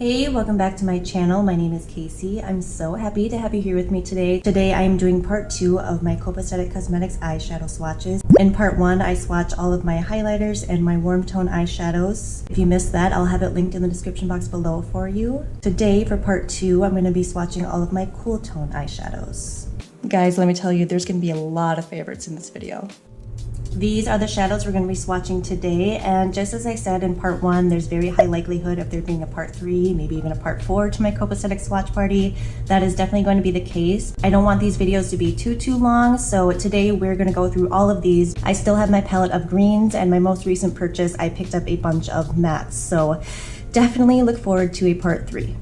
Hey, welcome back to my channel. My name is Casey. I'm so happy to have you here with me today. Today I am doing part 2 of my Copacetic Cosmetics eyeshadow swatches. In part 1, I swatch all of my highlighters and my warm tone eyeshadows. If you missed that, I'll have it linked in the description box below for you. Today, for part 2, I'm going to be swatching all of my cool tone eyeshadows. Guys, let me tell you, there's going to be a lot of favorites in this video. These are the shadows we're going to be swatching today, and just as I said in part 1, there's very high likelihood of there being a part 3, maybe even a part 4 to my Copacetic swatch party. That is definitely going to be the case. I don't want these videos to be too long, so today we're going to go through all of these. I still have my palette of greens, and my most recent purchase, I picked up a bunch of mattes, so definitely look forward to a part 3.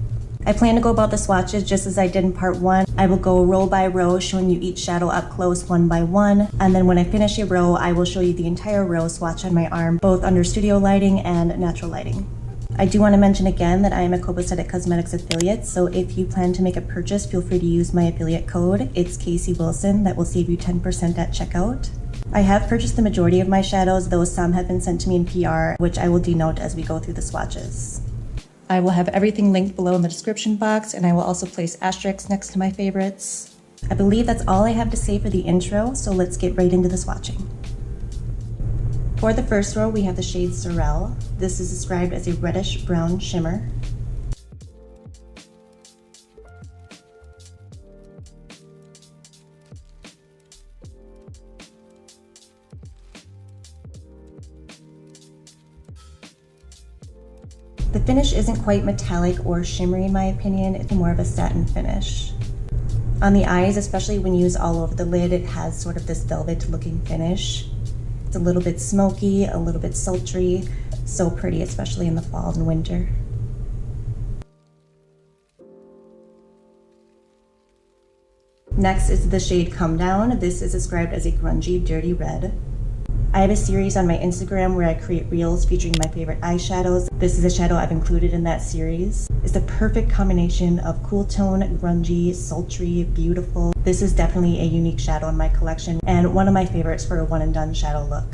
I plan to go about the swatches just as I did in part 1. I will go row by row, showing you each shadow up close one by one. And then when I finish a row, I will show you the entire row swatch on my arm, both under studio lighting and natural lighting. I do want to mention again that I am a Copacetic Cosmetics affiliate, so if you plan to make a purchase, feel free to use my affiliate code. It's Casey Wilson. That will save you 10% at checkout. I have purchased the majority of my shadows, though some have been sent to me in PR, which I will denote as we go through the swatches. I will have everything linked below in the description box, and I will also place asterisks next to my favorites. I believe that's all I have to say for the intro, so let's get right into the swatching. For the first row, we have the shade Sorrell. This is described as a reddish brown shimmer. The finish isn't quite metallic or shimmery in my opinion, it's more of a satin finish. On the eyes, especially when used all over the lid, it has sort of this velvet looking finish. It's a little bit smoky, a little bit sultry, so pretty, especially in the fall and winter. Next is the shade Comedown. This is described as a grungy, dirty red. I have a series on my Instagram where I create reels featuring my favorite eyeshadows. This is a shadow I've included in that series. It's the perfect combination of cool tone, grungy, sultry, beautiful. This is definitely a unique shadow in my collection and one of my favorites for a one and done shadow look.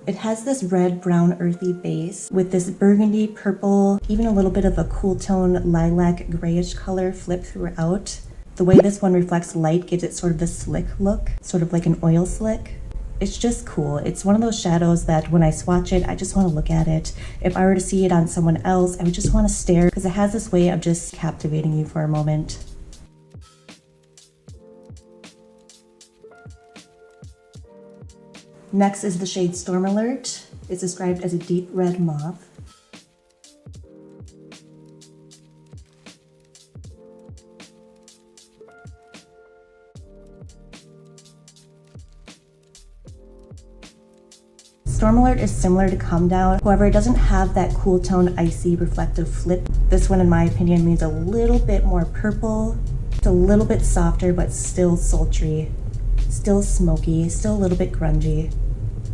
It has this red, brown, earthy base with this burgundy, purple, even a little bit of a cool tone lilac grayish color flip throughout. The way this one reflects light gives it sort of this slick look, sort of like an oil slick. It's just cool. It's one of those shadows that when I swatch it, I just want to look at it. If I were to see it on someone else, I would just want to stare because it has this way of just captivating you for a moment. Next is the shade Storm Alert. It's described as a deep red mauve. Storm Alert is similar to Comedown, however it doesn't have that cool tone icy reflective flip. This one in my opinion means a little bit more purple. It's a little bit softer but still sultry. Still smoky, still a little bit grungy.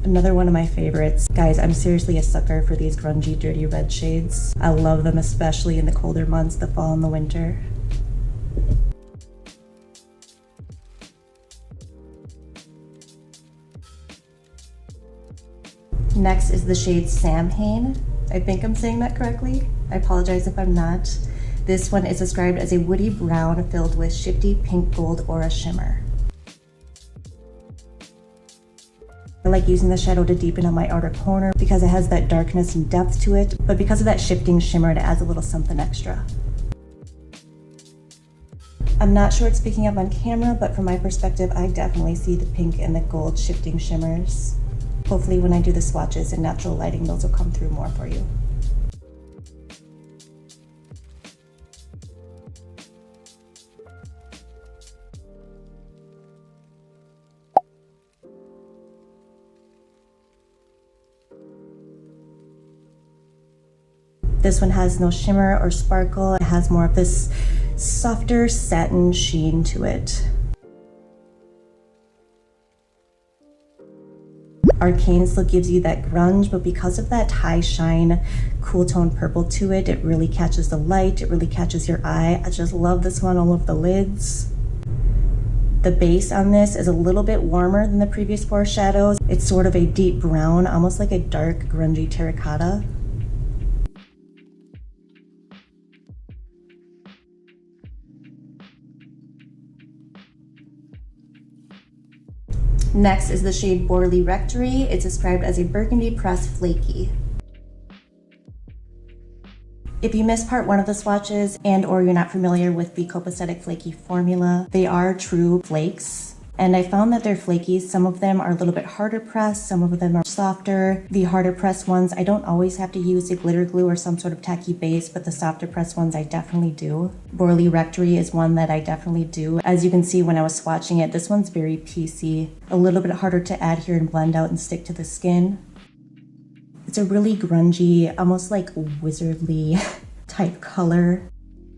Another one of my favorites. Guys, I'm seriously a sucker for these grungy, dirty red shades. I love them, especially in the colder months, the fall and the winter. Next is the shade Samhain. I think I'm saying that correctly. I apologize if I'm not. This one is described as a woody brown filled with shifty pink gold aura shimmer. I like using the shadow to deepen on my outer corner because it has that darkness and depth to it, but because of that shifting shimmer, it adds a little something extra. I'm not sure it's picking up on camera, but from my perspective, I definitely see the pink and the gold shifting shimmers. Hopefully when I do the swatches in natural lighting, those will come through more for you. This one has no shimmer or sparkle. It has more of this softer satin sheen to it. Arcane still gives you that grunge, but because of that high shine, cool tone purple to it, it really catches the light, it really catches your eye. I just love this one all over the lids. The base on this is a little bit warmer than the previous 4 shadows. It's sort of a deep brown, almost like a dark grungy terracotta. Next is the shade Borley Rectory. It's described as a burgundy pressed flaky. If you missed part 1 of the swatches and or you're not familiar with the Copacetic Flaky formula, they are true flakes. And I found that they're flaky. Some of them are a little bit harder pressed, some of them are softer. The harder pressed ones, I don't always have to use a glitter glue or some sort of tacky base, but the softer pressed ones I definitely do. Borley Rectory is one that I definitely do. As you can see when I was swatching it, this one's very piecey. A little bit harder to adhere and blend out and stick to the skin. It's a really grungy, almost like wizardly type color.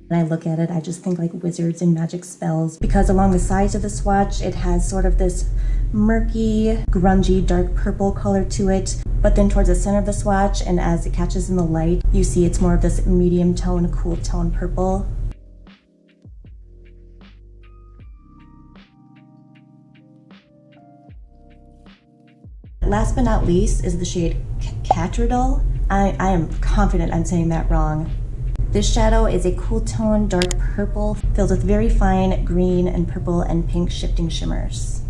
When I look at it, I just think like wizards and magic spells, because along the sides of the swatch, it has sort of this murky, grungy, dark purple color to it. But then towards the center of the swatch, and as it catches in the light, you see it's more of this medium tone, cool tone purple. Last but not least is the shade Cateredal. I am confident I'm saying that wrong. This shadow is a cool tone, dark purple, filled with very fine green and purple and pink shifting shimmers.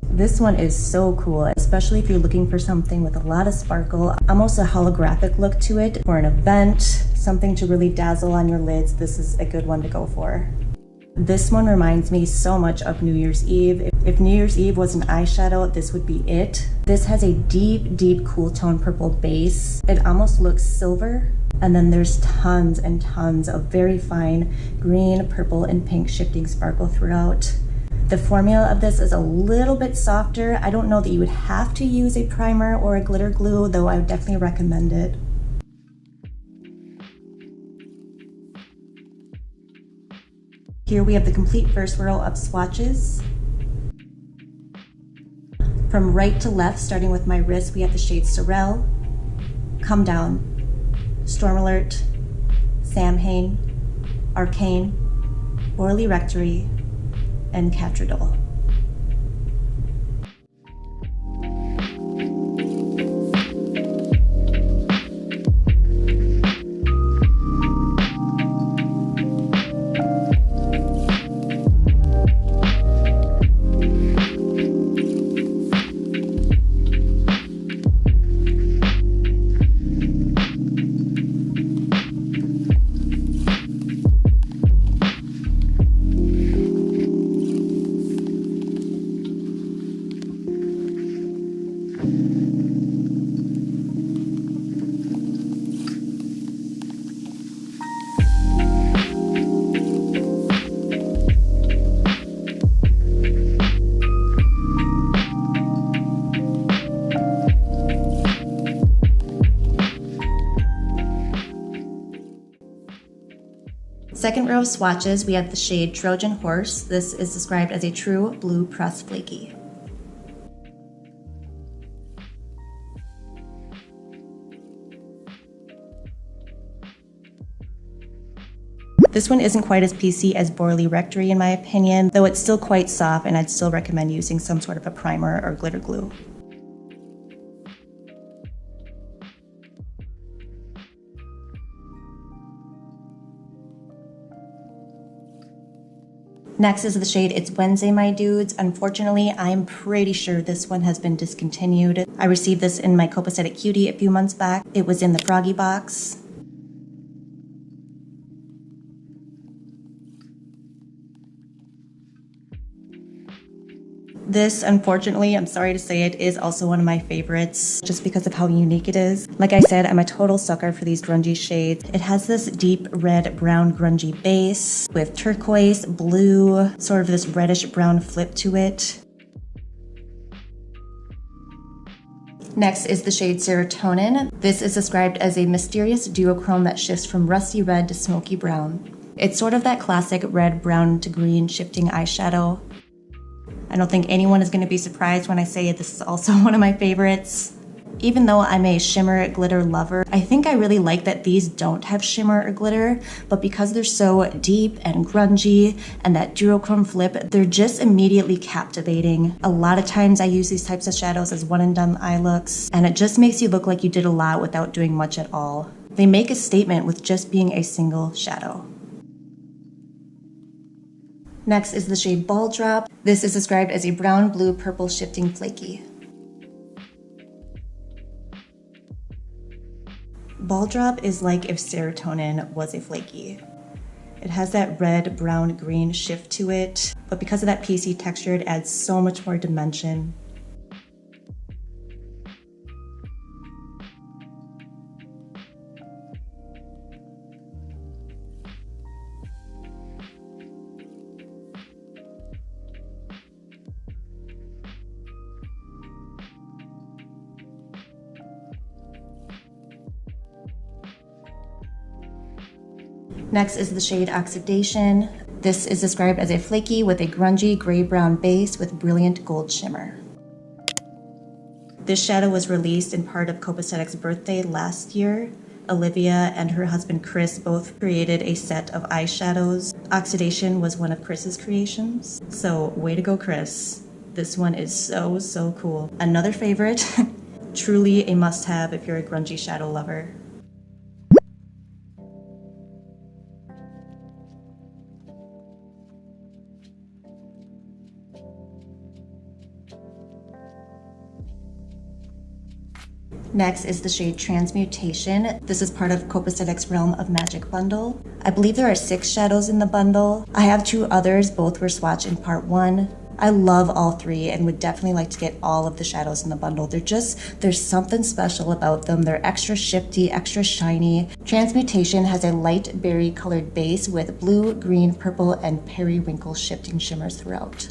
This one is so cool, especially if you're looking for something with a lot of sparkle, almost a holographic look to it. For an event, something to really dazzle on your lids, this is a good one to go for. This one reminds me so much of New Year's Eve. If New Year's Eve was an eyeshadow, this would be it. This has a deep, deep cool tone purple base. It almost looks silver. And then there's tons and tons of very fine green, purple, and pink shifting sparkle throughout. The formula of this is a little bit softer. I don't know that you would have to use a primer or a glitter glue, though I would definitely recommend it. Here we have the complete first row of swatches. From right to left, starting with my wrist, we have the shades Sorrell, Comedown, Storm Alert, Samhain, Arcane, Borley Rectory, and Cateredal. Second row of swatches, we have the shade Trojan Horse. This is described as a true blue pressed flaky. This one isn't quite as PC as Borley Rectory in my opinion, though it's still quite soft and I'd still recommend using some sort of a primer or glitter glue. Next is the shade It's Wednesday, My Dudes. Unfortunately, I'm pretty sure this one has been discontinued. I received this in my Copacetic Cutie a few months back. It was in the Froggy box. This, unfortunately, I'm sorry to say it, is also one of my favorites just because of how unique it is. Like I said, I'm a total sucker for these grungy shades. It has this deep red brown grungy base with turquoise, blue, sort of this reddish brown flip to it. Next is the shade Serotonin. This is described as a mysterious duochrome that shifts from rusty red to smoky brown. It's sort of that classic red, brown to green shifting eyeshadow. I don't think anyone is going to be surprised when I say this is also one of my favorites. Even though I'm a shimmer glitter lover, I think I really like that these don't have shimmer or glitter, but because they're so deep and grungy and that duochrome flip, they're just immediately captivating. A lot of times I use these types of shadows as one and done eye looks, and it just makes you look like you did a lot without doing much at all. They make a statement with just being a single shadow. Next is the shade Ball Drop. This is described as a brown, blue, purple shifting flaky. Ball Drop is like if Serotonin was a flaky. It has that red, brown, green shift to it, but because of that PC texture, it adds so much more dimension. Next is the shade Oxidation. This is described as a flaky with a grungy gray-brown base with brilliant gold shimmer. This shadow was released in part of Copacetic's birthday last year. Olivia and her husband Chris both created a set of eyeshadows. Oxidation was one of Chris's creations. So way to go, Chris. This one is so cool. Another favorite, truly a must-have if you're a grungy shadow lover. Next is the shade Transmutation. This is part of Copacetic's Realm of Magic bundle. I believe there are 6 shadows in the bundle. I have 2 others, both were swatched in part 1. I love all 3 and would definitely like to get all of the shadows in the bundle. There's something special about them. They're extra shifty, extra shiny. Transmutation has a light berry colored base with blue, green, purple, and periwinkle shifting shimmers throughout.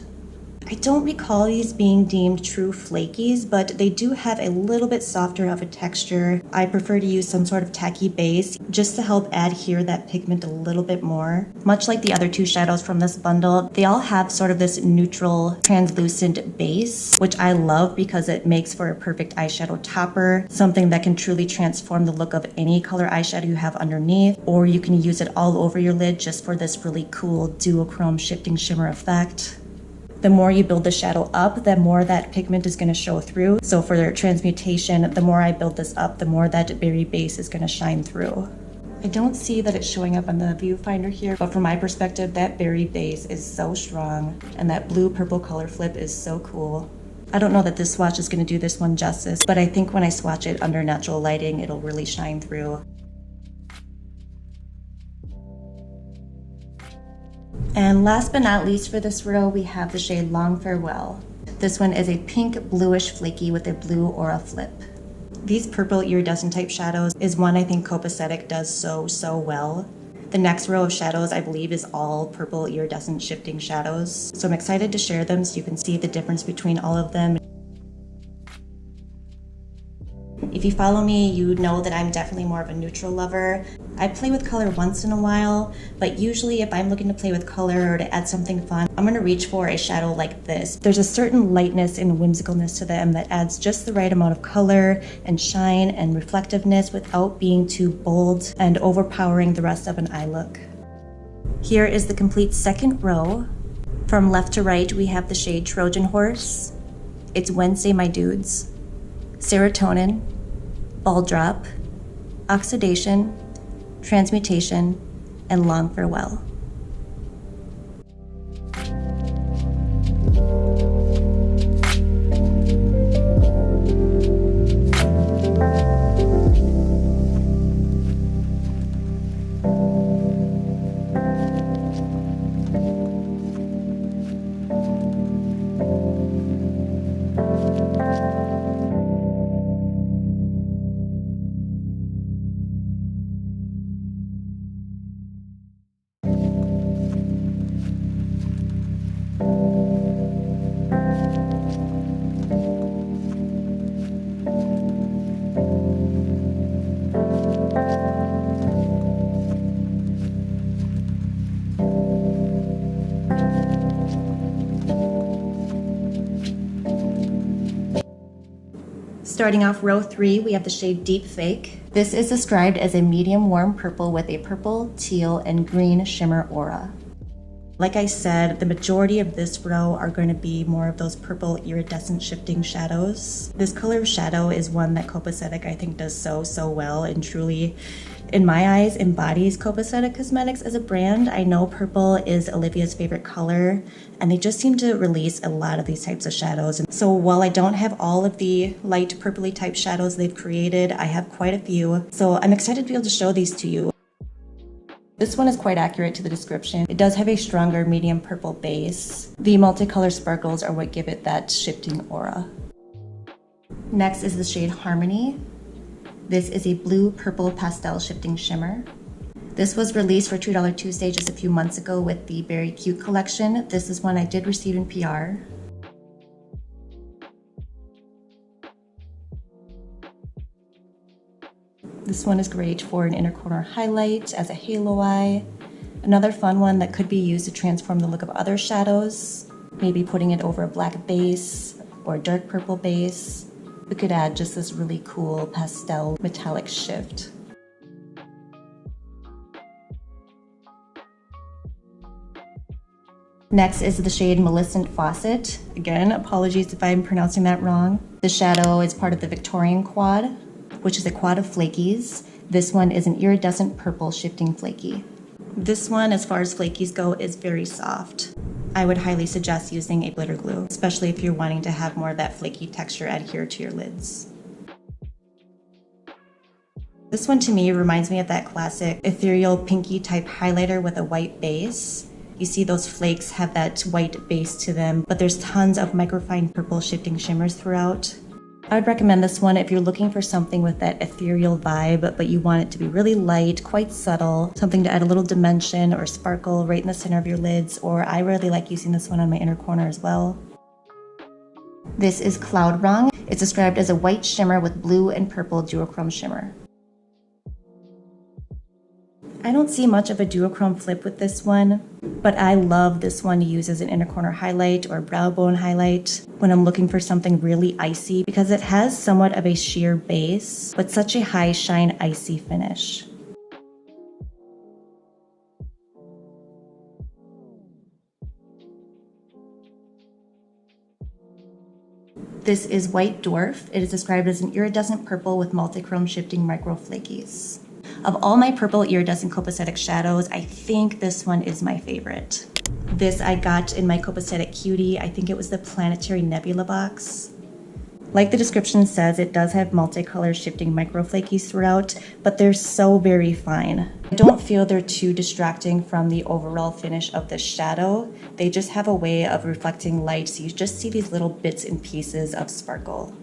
I don't recall these being deemed true flakies, but they do have a little bit softer of a texture. I prefer to use some sort of tacky base just to help adhere that pigment a little bit more. Much like the other 2 shadows from this bundle, they all have sort of this neutral translucent base, which I love because it makes for a perfect eyeshadow topper, something that can truly transform the look of any color eyeshadow you have underneath, or you can use it all over your lid just for this really cool duochrome shifting shimmer effect. The more you build the shadow up, the more that pigment is going to show through. So for their transmutation, the more I build this up, the more that berry base is going to shine through. I don't see that it's showing up on the viewfinder here, but from my perspective, that berry base is so strong, and that blue-purple color flip is so cool. I don't know that this swatch is going to do this one justice, but I think when I swatch it under natural lighting, it'll really shine through. And last but not least for this row, we have the shade Long Farewell. This one is a pink bluish flaky with a blue aura flip. These purple iridescent type shadows is one I think Copacetic does so well. The next row of shadows I believe is all purple iridescent shifting shadows. So I'm excited to share them so you can see the difference between all of them. If you follow me, you know that I'm definitely more of a neutral lover. I play with color once in a while, but usually if I'm looking to play with color or to add something fun, I'm gonna reach for a shadow like this. There's a certain lightness and whimsicalness to them that adds just the right amount of color and shine and reflectiveness without being too bold and overpowering the rest of an eye look. Here is the complete second row. From left to right, we have the shade Trojan Horse. It's Wednesday, my dudes. Serotonin, Ball Drop, Oxidation, Transmutation, and Long Farewell. Starting off row 3, we have the shade Deep Fake. This is described as a medium warm purple with a purple, teal, and green shimmer aura. Like I said, the majority of this row are going to be more of those purple iridescent shifting shadows. This color of shadow is one that Copacetic I think does so well and truly, in my eyes, embodies Copacetic Cosmetics as a brand. I know purple is Olivia's favorite color, and they just seem to release a lot of these types of shadows. So while I don't have all of the light purpley type shadows they've created, I have quite a few. So I'm excited to be able to show these to you. This one is quite accurate to the description. It does have a stronger medium purple base. The multicolor sparkles are what give it that shifting aura. Next is the shade Harmony. This is a blue-purple pastel shifting shimmer. This was released for $2 Tuesday just a few months ago with the Very Cute collection. This is one I did receive in PR. This one is great for an inner corner highlight as a halo eye. Another fun one that could be used to transform the look of other shadows, maybe putting it over a black base or a dark purple base. We could add just this really cool pastel metallic shift. Next is the shade Millicent Fawcett. Again, apologies if I'm pronouncing that wrong. The shadow is part of the Victorian quad, which is a quad of flakies. This one is an iridescent purple shifting flaky. This one, as far as flakies go, is very soft. I would highly suggest using a glitter glue, especially if you're wanting to have more of that flaky texture adhere to your lids. This one to me reminds me of that classic ethereal pinky type highlighter with a white base. You see those flakes have that white base to them, but there's tons of microfine purple shifting shimmers throughout. I would recommend this one if you're looking for something with that ethereal vibe, but you want it to be really light, quite subtle, something to add a little dimension or sparkle right in the center of your lids, or I really like using this one on my inner corner as well. This is Cloud Rung. It's described as a white shimmer with blue and purple duochrome shimmer. I don't see much of a duochrome flip with this one, but I love this one to use as an inner corner highlight or brow bone highlight when I'm looking for something really icy because it has somewhat of a sheer base, but such a high shine icy finish. This is White Dwarf. It is described as an iridescent purple with multichrome shifting micro flakies. Of all my purple iridescent Copacetic shadows, I think this one is my favorite. This I got in my Copacetic Cutie. I think it was the Planetary Nebula box. Like the description says, it does have multicolor shifting micro flakies throughout, but they're so very fine. I don't feel they're too distracting from the overall finish of the shadow. They just have a way of reflecting light, so you just see these little bits and pieces of sparkle.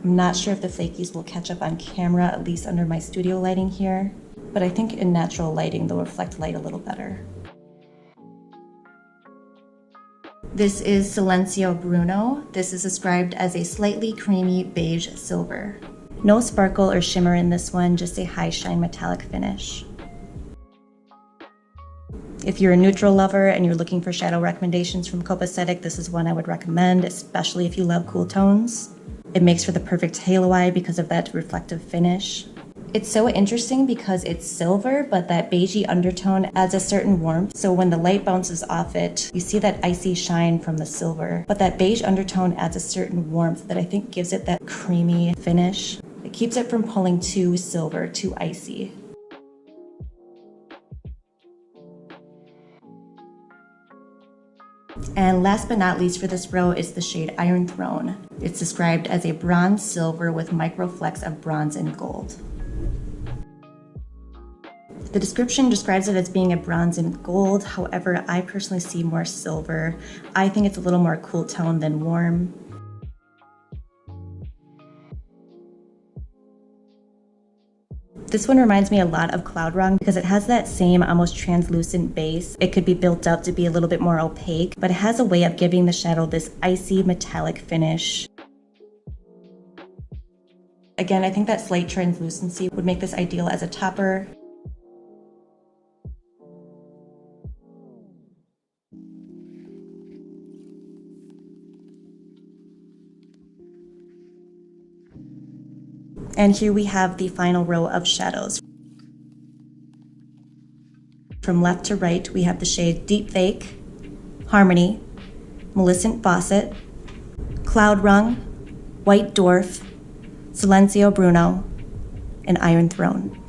I'm not sure if the flakies will catch up on camera, at least under my studio lighting here, but I think in natural lighting they'll reflect light a little better. This is Silenzio Bruno. This is described as a slightly creamy beige silver. No sparkle or shimmer in this one, just a high shine metallic finish. If you're a neutral lover and you're looking for shadow recommendations from Copacetic, this is one I would recommend, especially if you love cool tones. It makes for the perfect halo eye because of that reflective finish. It's so interesting because it's silver, but that beigey undertone adds a certain warmth. So when the light bounces off it, you see that icy shine from the silver, but that beige undertone adds a certain warmth that I think gives it that creamy finish. It keeps it from pulling too silver, too icy. And last but not least for this row is the shade Iron Throne. It's described as a bronze silver with micro flecks of bronze and gold. The description describes it as being a bronze and gold, however, I personally see more silver. I think it's a little more cool tone than warm. This one reminds me a lot of Cloud Rung because it has that same almost translucent base. It could be built up to be a little bit more opaque, but it has a way of giving the shadow this icy metallic finish. Again, I think that slight translucency would make this ideal as a topper. And here we have the final row of shadows. From left to right, we have the shade Deep Fake, Harmony, Millicent Fawcett, Cloud Rung, White Dwarf, Silenzio Bruno, and Iron Throne.